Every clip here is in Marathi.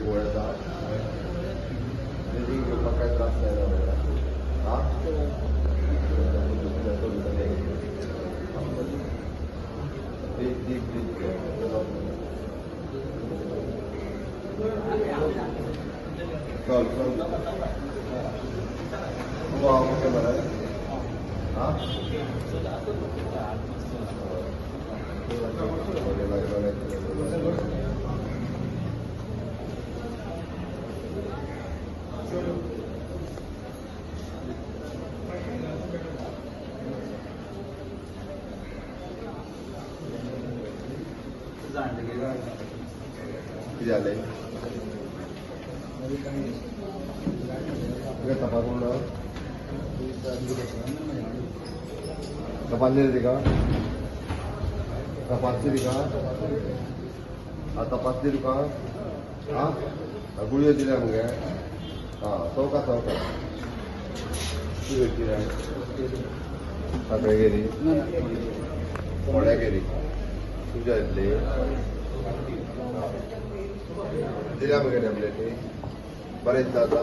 गोळ्याचा काय त्रास नाही हा चल चल बरं हा किती झालंय तपासून तपासली का तपासली का हा तपासली का हा गुळी दिल्या मग हा चौका चौका सगळे गेली थोड्या गेली तुझ्या दिल्या मग टॅबलेट बरेच जाता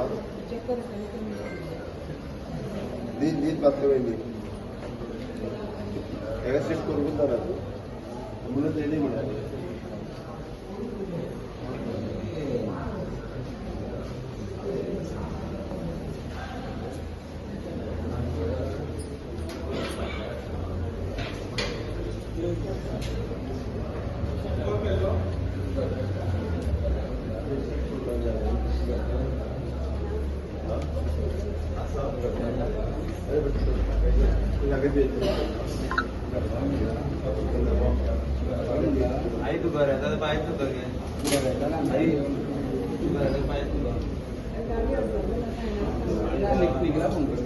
नीट बसले पाहिजे व्यवस्थित करून जाणार म्हणून ते नाही म्हणाले आई तू घर आहे पाय तू घर आई तू घर पाय तू घर